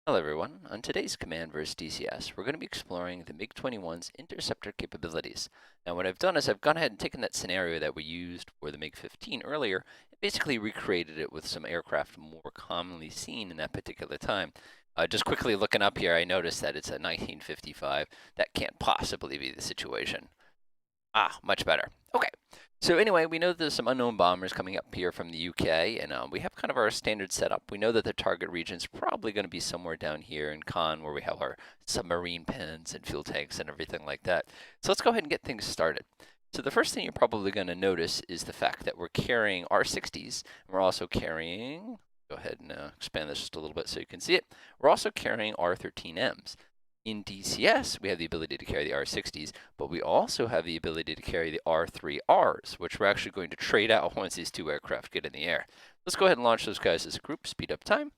Hello everyone. On today's Command vs. DCS, we're going to be exploring the MiG-21's interceptor capabilities. Now what I've done is I've gone ahead and taken that scenario that we used for the MiG-15 earlier and basically recreated it with some aircraft more commonly seen in that particular time. Just quickly looking up here, I noticed that it's a 1955. That can't possibly be the situation. Ah, much better. Okay. So anyway, we know there's some unknown bombers coming up here from the UK, and we have kind of our standard setup. We know that the target region is probably going to be somewhere down here in Con, where we have our submarine pens and fuel tanks and everything like that. So let's go ahead and get things started. So the first thing you're probably going to notice is the fact that we're carrying R60s, and we're also carrying, go ahead and expand this just a little bit so you can see it. We're also carrying R13Ms. In DCS, we have the ability to carry the R60s, but we also have the ability to carry the R3Rs, which we're actually going to trade out once these two aircraft get in the air. Let's go ahead and launch those guys as a group, speed up time.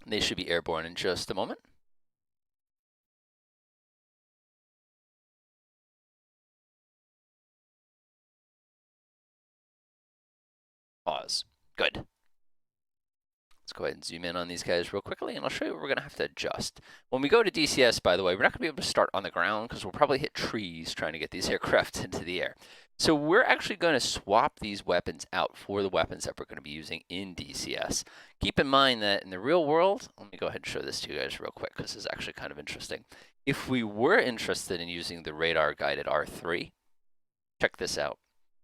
They should be airborne in just a moment. Pause. Good. Let's go ahead and zoom in on these guys real quickly, and I'll show you what we're going to have to adjust. When we go to DCS, by the way, we're not going to be able to start on the ground because we'll probably hit trees trying to get these aircraft into the air. So we're actually going to swap these weapons out for the weapons that we're going to be using in DCS. Keep in mind that in the real world, let me go ahead and show this to you guys real quick because this is actually kind of interesting. If we were interested in using the radar-guided R3, check this out.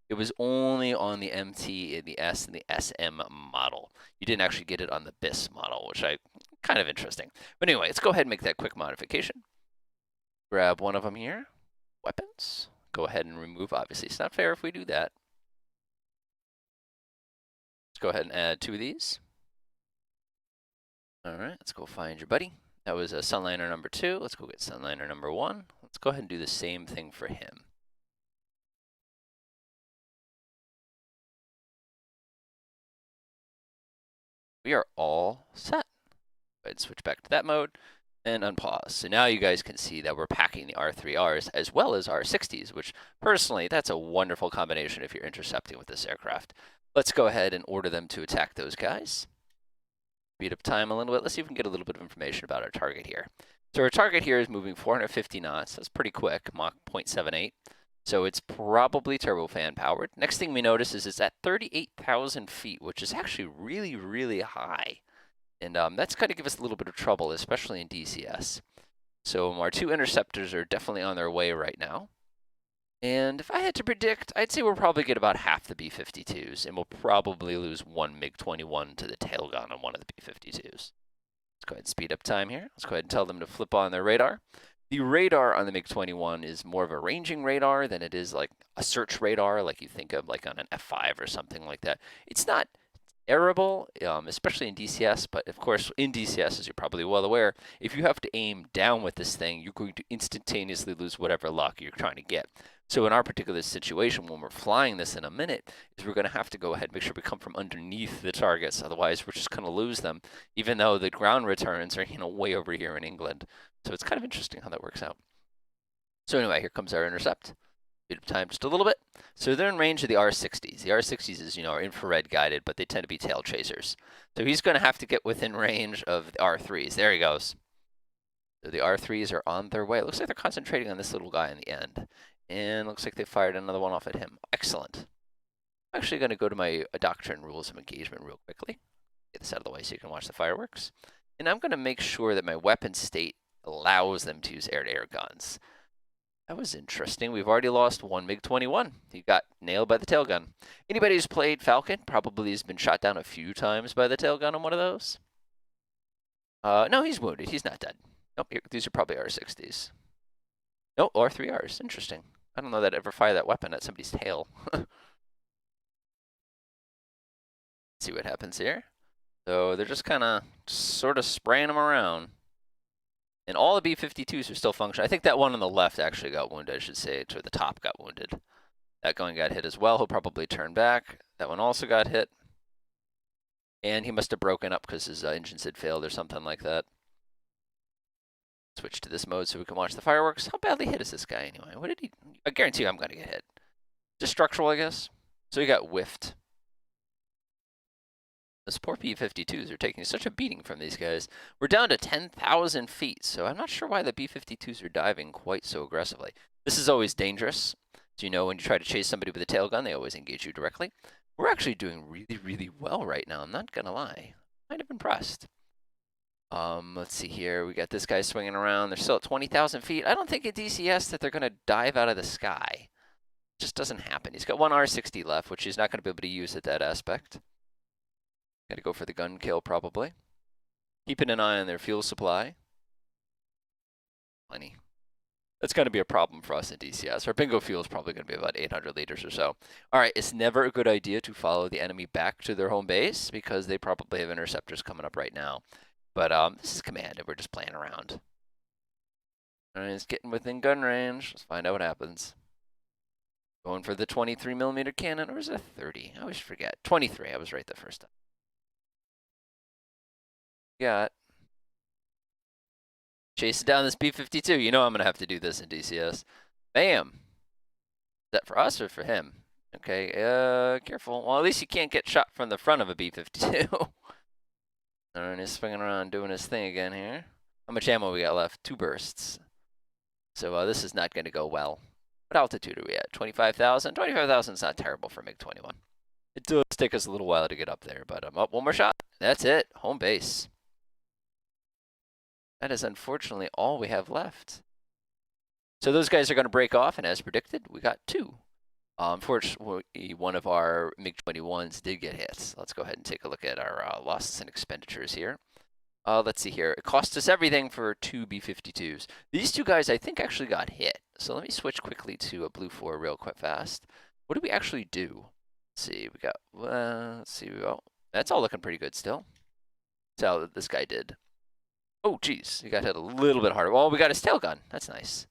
It was only on the MT, the S, and the SM model. You didn't actually get it on the BIS model, which I kind of interesting. But anyway, let's go ahead and make that quick modification. Grab one of them here, weapons. Go ahead and remove, obviously. It's not fair if we do that. Let's go ahead and add two of these. All right, let's go find your buddy. That was a Sunliner number 2. Let's go get Sunliner number 1. Let's go ahead and do the same thing for him. We are all set. Go ahead and switch back to that mode and unpause. So now you guys can see that we're packing the R3Rs as well as R60s, which personally, that's a wonderful combination if you're intercepting with this aircraft. Let's go ahead and order them to attack those guys. Speed up time a little bit. Let's see if we can get a little bit of information about our target here. So our target here is moving 450 knots. That's pretty quick, Mach 0.78. So it's probably turbofan powered. Next thing we notice is it's at 38,000 feet, which is actually really, really high. And that's going to give us a little bit of trouble, especially in DCS. So our two interceptors are definitely on their way right now. And if I had to predict, I'd say we'll probably get about half the B-52s, and we'll probably lose one MiG-21 to the tail gun on one of the B-52s. Let's go ahead and speed up time here. Let's go ahead and tell them to flip on their radar. The radar on the MiG-21 is more of a ranging radar than it is like a search radar, like you think of like on an F5 or something like that. It's not terrible, especially in DCS, but of course in DCS, as you're probably well aware, if you have to aim down with this thing, you're going to instantaneously lose whatever luck you're trying to get. So in our particular situation, when we're flying this in a minute, is we're going to have to go ahead and make sure we come from underneath the targets. Otherwise, we're just going to lose them, even though the ground returns are, way over here in England. So it's kind of interesting how that works out. So anyway, here comes our intercept. Speed up time just a little bit. So they're in range of the R60s. The R60s is, are infrared guided, but they tend to be tail chasers. So he's going to have to get within range of the R3s. There he goes. So the R3s are on their way. It looks like they're concentrating on this little guy in the end. And looks like they fired another one off at him. Excellent. I'm actually going to go to my doctrine rules of engagement real quickly. Get this out of the way so you can watch the fireworks. And I'm going to make sure that my weapon state allows them to use air-to-air guns. That was interesting. We've already lost one MiG-21. He got nailed by the tail gun. Anybody who's played Falcon probably has been shot down a few times by the tail gun on one of those. No, he's wounded. He's not dead. Nope, these are probably R60s. No, R3Rs. Interesting. I don't know that I'd ever fire that weapon at somebody's tail. Let's see what happens here. So they're just kind of sort of spraying them around. And all the B-52s are still functioning. I think that one on the left actually got wounded, I should say, to the top got wounded. That going got hit as well. He'll probably turn back. That one also got hit. And he must have broken up because his engines had failed or something like that. Switch to this mode so we can watch the fireworks. How badly hit is this guy anyway? What did he... I guarantee you I'm going to get hit. Just structural, I guess. So he got whiffed. Those poor B-52s are taking such a beating from these guys. We're down to 10,000 feet, so I'm not sure why the B-52s are diving quite so aggressively. This is always dangerous. As you know, when you try to chase somebody with a tail gun, they always engage you directly. We're actually doing really, really well right now. I'm not going to lie. Kind of impressed. Let's see here. We got this guy swinging around. They're still at 20,000 feet. I don't think at DCS that they're going to dive out of the sky. It just doesn't happen. He's got one R60 left, which he's not going to be able to use at that aspect. Got to go for the gun kill, probably. Keeping an eye on their fuel supply. Plenty. That's going to be a problem for us in DCS. Our bingo fuel is probably going to be about 800 liters or so. All right, it's never a good idea to follow the enemy back to their home base because they probably have interceptors coming up right now. But this is command, and we're just playing around. All right, it's getting within gun range. Let's find out what happens. Going for the 23mm cannon, or is it a 30? I always forget. 23, I was right the first time. Got. Chasing down this B-52. You know I'm going to have to do this in DCS. Bam. Is that for us or for him? Okay, careful. Well, at least you can't get shot from the front of a B-52. All right, he's swinging around doing his thing again here. How much ammo we got left? 2 bursts. So this is not going to go well. What altitude are we at? 25,000? 25,000 is not terrible for MiG-21. It does take us a little while to get up there, but I'm up. One more shot. That's it. Home base. That is unfortunately all we have left. So those guys are going to break off, and as predicted, we got 2. Unfortunately, one of our MiG-21s did get hit. Let's go ahead and take a look at our losses and expenditures here. Let's see here. It cost us everything for 2 B-52s. These 2 guys, I think, actually got hit. So let me switch quickly to a Blue 4 real quick fast. What did we actually do? Let's see. We got, let's see. Oh, that's all looking pretty good still. That's how this guy did. Oh, geez. He got hit a little bit harder. Well, we got his tail gun. That's nice.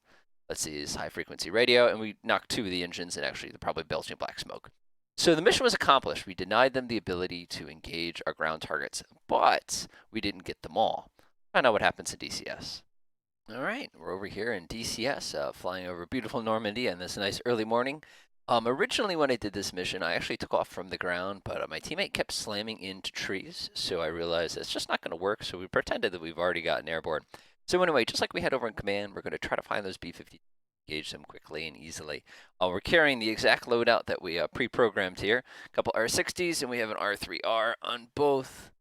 Let's see his high-frequency radio, and we knocked 2 of the engines, and actually they're probably belching black smoke. So the mission was accomplished. We denied them the ability to engage our ground targets, but we didn't get them all. Find out what happens in DCS. All right, we're over here in DCS, flying over beautiful Normandy on this nice early morning. Originally, when I did this mission, I actually took off from the ground, but my teammate kept slamming into trees, so I realized it's just not going to work, so we pretended that we've already gotten airborne. So anyway, just like we had over in command, we're going to try to find those B-52, engage them quickly and easily. We're carrying the exact loadout that we pre-programmed here. A couple R60s, and we have an R3R on both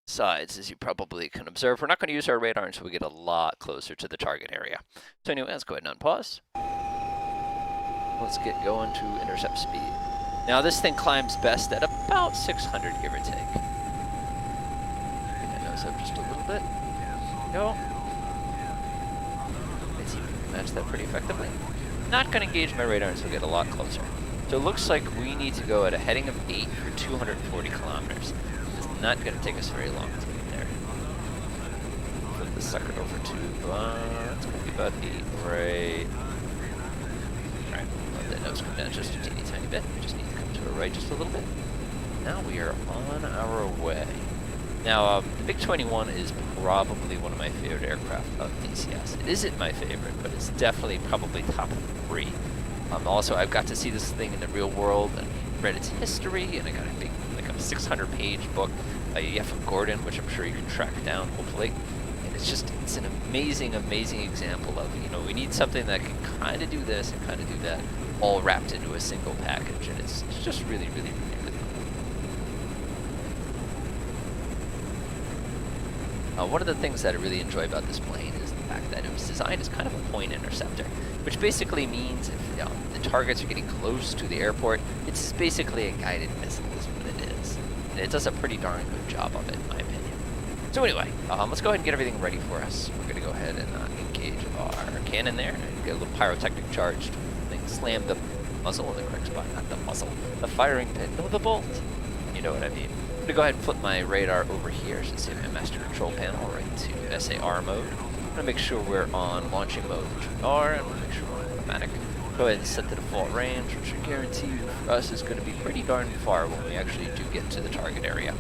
sides, as you probably can observe. We're not going to use our radar until we get a lot closer to the target area. So anyway, let's go ahead and unpause. Let's get going to intercept speed. Now this thing climbs best at about 600, give or take. Get that nose up just a little bit. Go. Let's see if we can match that pretty effectively. Not going to engage my radar until we get a lot closer. So it looks like we need to go at a heading of 8 for 240 kilometers. It's not going to take us very long to get there. Flip this sucker over to, it's going to be about 8, right? Alright, let that nose come down just a teeny tiny bit. We just need to come to our right just a little bit. Now we are on our way. Now, the MiG-21 is probably one of my favorite aircraft of DCS. It isn't my favorite, but it's definitely probably top 3. Also, I've got to see this thing in the real world and read its history, and I got a big, like a 600-page book by F. Gordon, which I'm sure you can track down, hopefully. And it's an amazing, amazing example of, you know, we need something that can kind of do this and kind of do that, all wrapped into a single package, and it's just really, really, really, really cool. One of the things that I really enjoy about this plane is the fact that it was designed as kind of a point interceptor, which basically means if the targets are getting close to the airport, it's basically a guided missile is what it is. And it does a pretty darn good job of it, in my opinion. So anyway, let's go ahead and get everything ready for us. We're going to go ahead and engage our cannon there and get a little pyrotechnic charge. Slam the muzzle in the correct spot, not the muzzle. The firing pin, no, the bolt. You know what I mean. I'm going to go ahead and flip my radar over here. I should say my master control panel right to SAR mode. I'm going to make sure we're on launching mode, which we are, and we'll make sure we're on automatic. Go ahead and set the default range, which I guarantee you for us is going to be pretty darn far when we actually do get to the target area.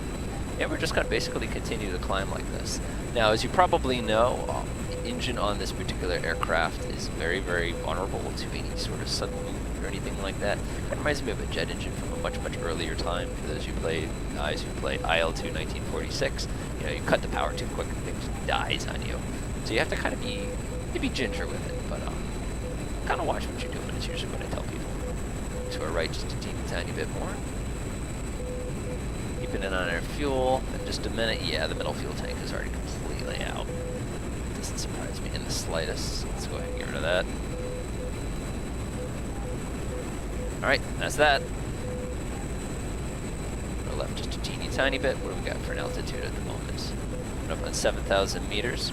And we're just going to basically continue to climb like this. Now, as you probably know, the engine on this particular aircraft is very, very vulnerable to any sort of sudden movement or anything like that. It reminds me of a jet engine from a much, much earlier time. For those guys who played IL-2 1946, you know, you cut the power too quick and things dies on you. So you have to kind of be ginger with it, but kind of watch what you're doing is usually what I tell people. To our right, just a teeny tiny bit more. Keeping it on our fuel. In just a minute, yeah, the middle fuel tank is already completely out. Doesn't surprise me in the slightest. Let's go ahead and get rid of that. Alright, that's that. We're left just a teeny tiny bit. What do we got for an altitude at the moment? We're up on 7,000 meters.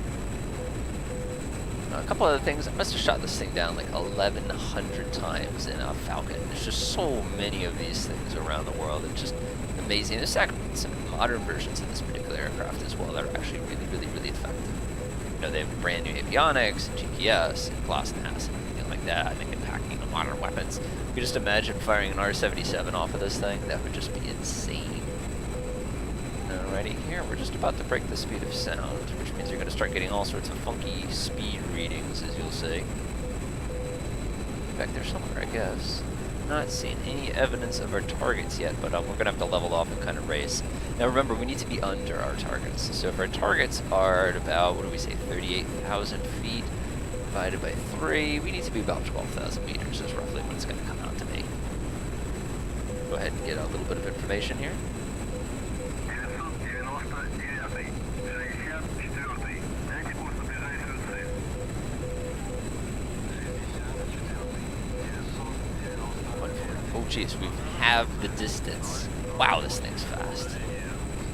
A couple other things. I must have shot this thing down like 1,100 times in a Falcon. There's just so many of these things around the world. It's just amazing. There's actually some modern versions of this particular aircraft as well that are actually really, really, really effective. You know, they have brand new avionics, and GPS, and GLONASS, and everything like that. And they can pack, you know, modern weapons. You just imagine firing an R-77 off of this thing. That would just be insane. Alrighty, here we're just about to break the speed of sound, which means you're going to start getting all sorts of funky speed readings, as you'll see. Back there somewhere, I guess. Not seeing any evidence of our targets yet, but we're going to have to level off and kind of race. Now remember, we need to be under our targets. So if our targets are at about, what do we say, 38,000 feet divided by 3, we need to be about 12,000 meters is roughly what it's going to come out to be. Go ahead and get a little bit of information here. Oh geez, we have the distance. Wow, this thing's fast.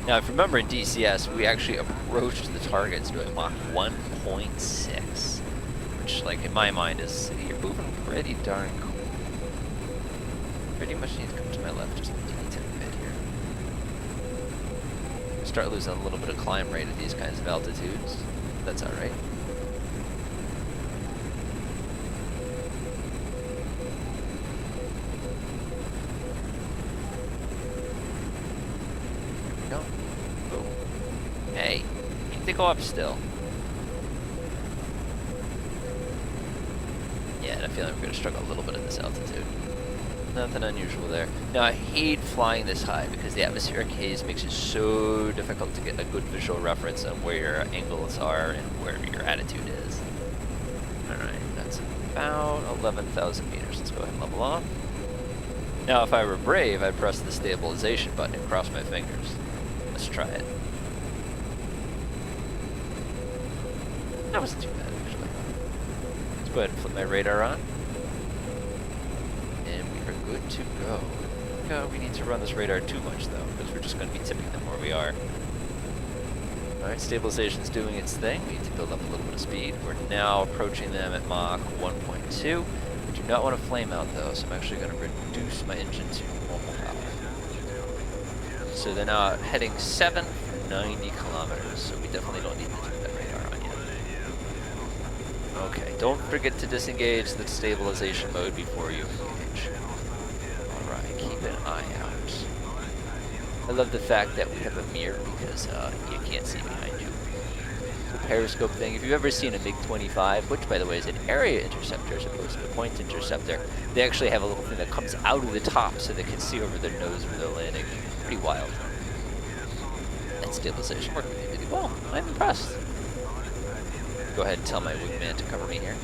Now, if you remember in DCS, we actually approached the targets doing Mach 1.6, which, like, in my mind is, you're moving pretty darn cool. Pretty much need to come to my left just a teeny bit here. Start losing a little bit of climb rate at these kinds of altitudes. That's alright. Hey, you need to go up still. Yeah, and I feel like we're going to struggle a little bit at this altitude. Nothing unusual there. Now, I hate flying this high because the atmospheric haze makes it so difficult to get a good visual reference on where your angles are and where your attitude is. Alright, that's about 11,000 meters. Let's go ahead and level off. Now, if I were brave, I'd press the stabilization button and cross my fingers. Let's try it. That wasn't too bad, actually. Let's go ahead and flip my radar on. And we are good to go. No, we need to run this radar too much, though, because we're just going to be tipping them where we are. Alright, stabilization's doing its thing. We need to build up a little bit of speed. We're now approaching them at Mach 1.2. We do not want to flame out, though, so I'm actually going to reduce my engine to normal power. So they're now heading 790 kilometers, so we definitely don't need to turn that radar on yet. Okay, don't forget to disengage the stabilization mode before you engage. Alright, keep an eye out. I love the fact that we have a mirror because you can't see behind you. The periscope thing, if you've ever seen a MiG-21, which by the way is an area interceptor as opposed to a point interceptor, they actually have a little thing that comes out of the top so they can see over their nose where they're landing. Pretty wild. And stabilization worked really, really well. I'm impressed. Go ahead and tell my wingman to cover me here.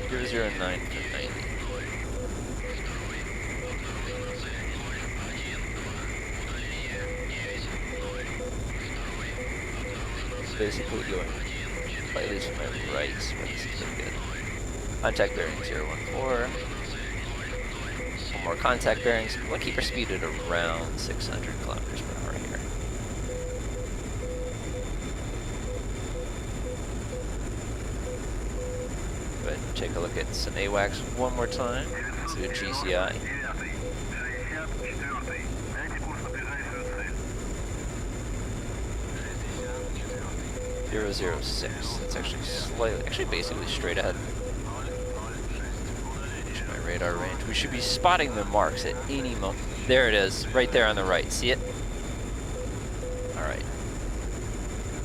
Give 009 for 90. Basically going slightly to my right, but this is pretty good. Contact bearing 014. One more contact bearings. We'll keep our speed at around 600 kilometers per hour here. Go ahead and take a look at some AWACS one more time. Let's do a GCI. 006. It's actually basically straight ahead. My radar range. We should be spotting the marks at any moment. There it is, right there on the right. See it? All right.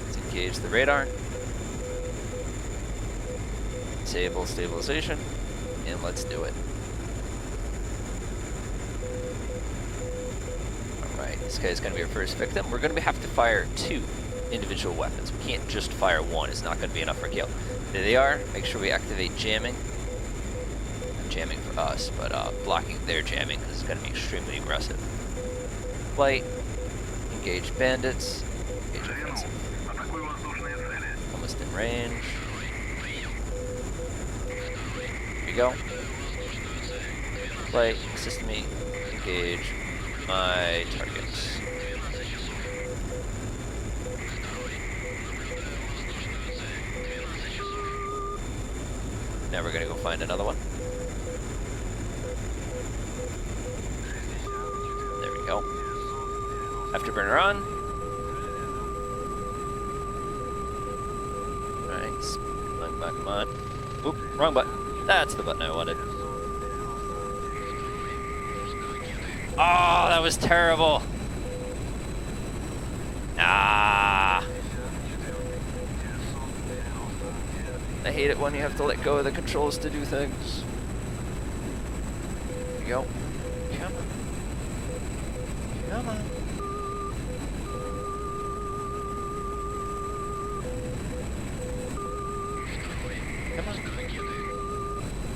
Let's engage the radar. Disable stabilization, and let's do it. All right, this guy's gonna be our first victim. We're gonna have to fire 2 individual weapons. We can't just fire 1. It's not gonna be enough for a kill. There they are. Make sure we activate jamming. Not jamming for us, but blocking their jamming, because it's gonna be extremely aggressive. Flight, engage bandits, engage offensive. Almost in range. Here we go. Flight, assist me, engage my targets. Now we're gonna go find another one. There we go. Afterburner on. Alright, come on. Oop, wrong button. That's the button I wanted. Oh, that was terrible. Ah. I hate it when you have to let go of the controls to do things. Here we go. Come on. Come on. Come on.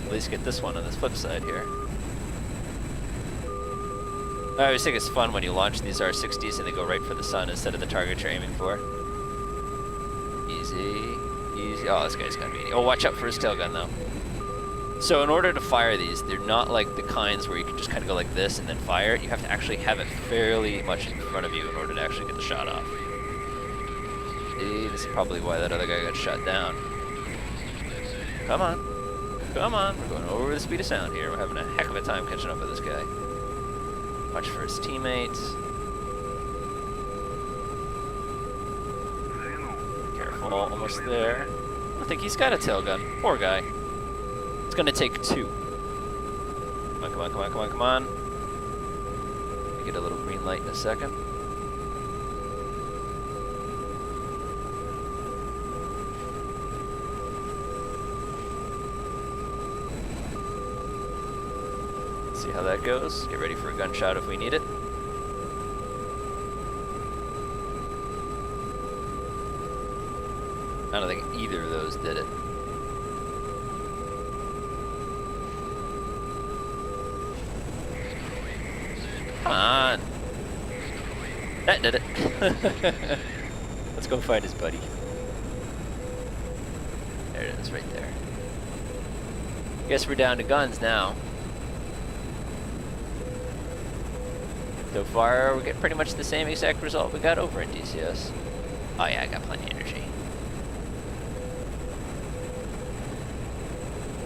At least get this one on this flip side here. I always think it's fun when you launch these R60s and they go right for the sun instead of the target you're aiming for. Easy. Easy. Oh, this guy's gonna be... Oh, watch out for his tail gun, though. So in order to fire these, they're not like the kinds where you can just kind of go like this and then fire it. You have to actually have it fairly much in front of you in order to actually get the shot off. See, this is probably why that other guy got shot down. Come on. Come on. We're going over the speed of sound here. We're having a heck of a time catching up with this guy. Watch for his teammates. Careful, almost there. I don't think he's got a tail gun. Poor guy. It's gonna take 2. Come on, come on, come on, come on, come on. We get a little green light in a second. See how that goes. Get ready for a gunshot if we need it. I don't think either of those did it. Come on. That did it. Let's go find his buddy. There it is, right there. Guess we're down to guns now. So far, we get pretty much the same exact result we got over in DCS. Oh yeah, I got plenty of energy.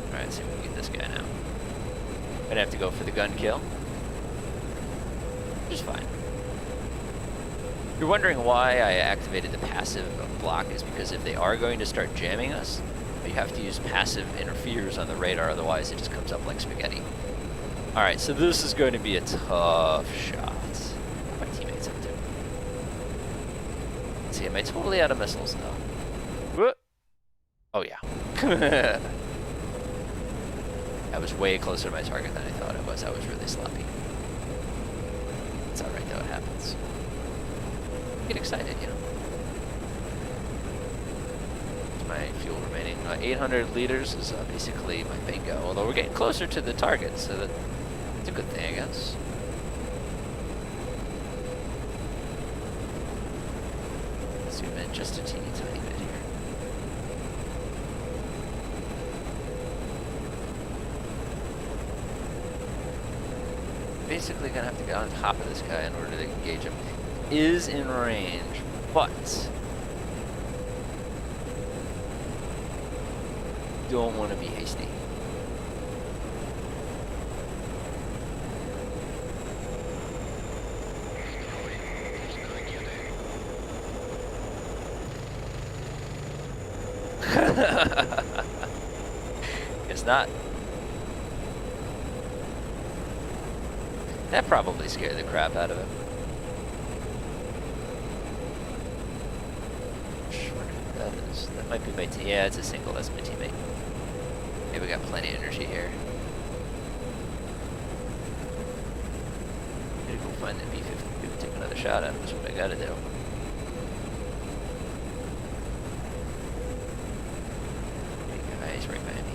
Alright, let's see if we can get this guy now. Gonna have to go for the gun kill. Which is fine. You're wondering why I activated the passive block is because if they are going to start jamming us, you have to use passive interferes on the radar, otherwise it just comes up like spaghetti. Alright, so this is going to be a tough shot. My teammates up to. Let's see, am I totally out of missiles though? What? Oh yeah. I was way closer to my target than I thought I was. I was really sloppy. It's alright though, it happens. Get excited, you know. What's my fuel remaining? 800 liters is basically my bingo, although we're getting closer to the target, so that it's a good thing, I guess. Zoom in just a teeny tiny bit here. Basically gonna have to get on top of this guy in order to engage him. Is in range, but don't want to be hasty. Guess not. That probably scared the crap out of him. That is. That might be my team. Yeah, it's a single. That's my teammate. Okay, we got plenty of energy here. I'm gonna go find the B-52 and take another shot at him. That's what I gotta do. Hey guys, right behind me.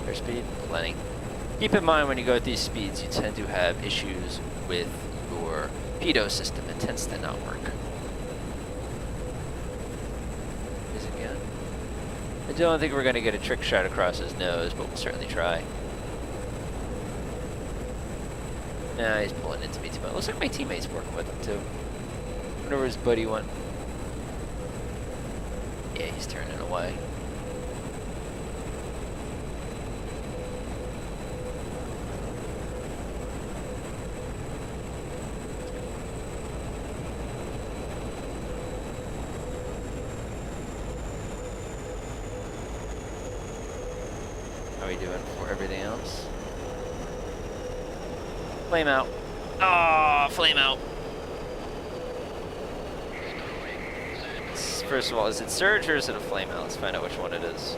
Airspeed, plenty. Keep in mind when you go at these speeds, you tend to have issues with your pitot system. It tends to not work. Is it again? I don't think we're going to get a trick shot across his nose, but we'll certainly try. Nah, he's pulling into me too much. Looks like my teammate's working with him too. I wonder where his buddy went. Yeah, he's turning away. How are we doing for everything else? Flame out. Oh, flame out. First of all, is it surge or is it a flame out? Let's find out which one it is.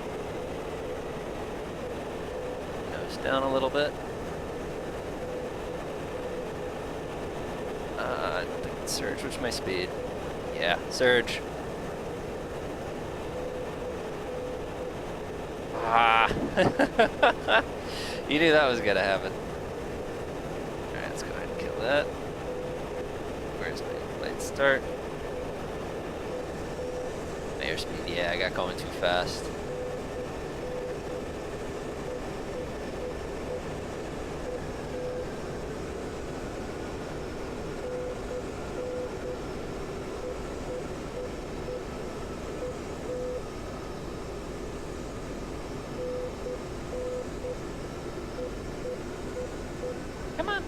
Nose down a little bit. I think it's surge. What's my speed? Yeah, surge. Ah. You knew that was gonna happen. Alright, let's go ahead and kill that. Where's my light start? My airspeed, yeah, I got going too fast. Come on.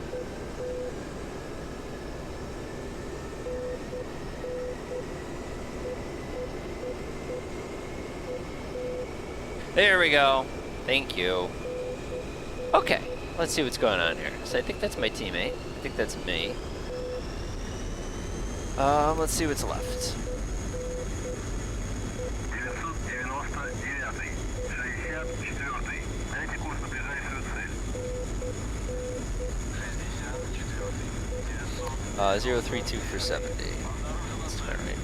There we go. Thank you. Okay, let's see what's going on here. So I think that's my teammate. I think that's me. Let's see what's left. Uh, 032 for 70. That's my right.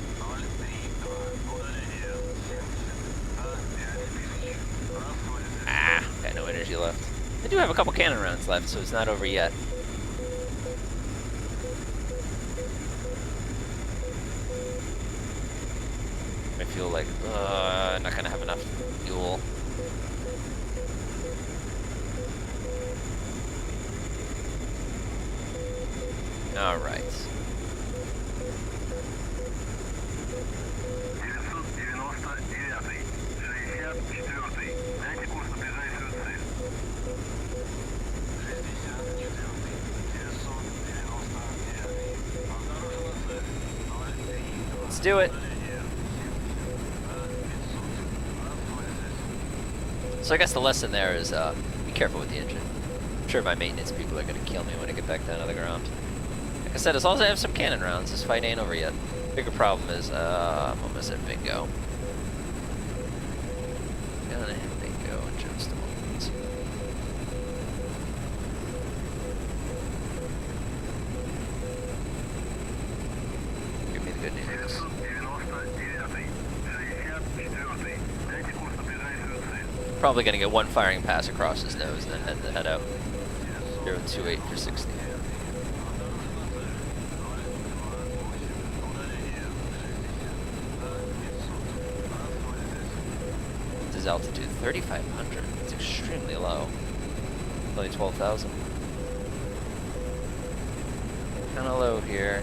Ah, got no energy left. I do have a couple cannon rounds left, so it's not over yet. I feel like I'm not gonna have enough fuel. All right. Let's do it. So I guess the lesson there is be careful with the engine. I'm sure my maintenance people are going to kill me when I get back down to the ground. Like I said, as long as I have some cannon rounds, this fight ain't over yet. Bigger problem is, I'm almost at bingo. Gonna hit bingo in just a moment. Give me the good news. Probably gonna get one firing pass across his nose and then head out. 028 for 60. His altitude 3,500. It's extremely low. Only 12,000. Kind of low here.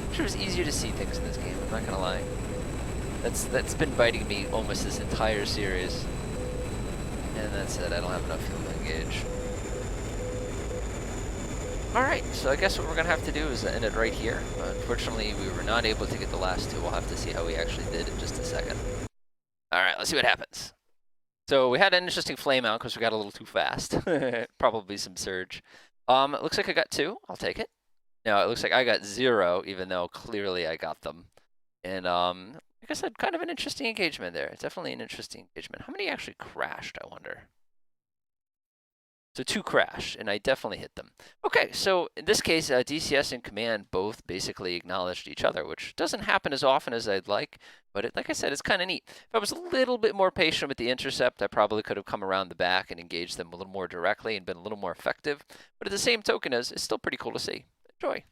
I'm sure it's easier to see things in this game. I'm not gonna lie. That's been biting me almost this entire series. And that's it. I don't have enough fuel to engage. All right, so I guess what we're gonna have to do is end it right here. Unfortunately, we were not able to get the last two. We'll have to see how we actually did in just a second. All right, let's see what happens. So we had an interesting flame out because we got a little too fast. Probably some surge. It looks like I got 2. I'll take it. No, it looks like I got 0, even though clearly I got them. And like I said, kind of an interesting engagement there. Definitely an interesting engagement. How many actually crashed, I wonder? So 2 crashed, and I definitely hit them. Okay, so in this case, DCS and Command both basically acknowledged each other, which doesn't happen as often as I'd like, but like I said, it's kind of neat. If I was a little bit more patient with the Intercept, I probably could have come around the back and engaged them a little more directly and been a little more effective. But at the same token, it's still pretty cool to see. Enjoy.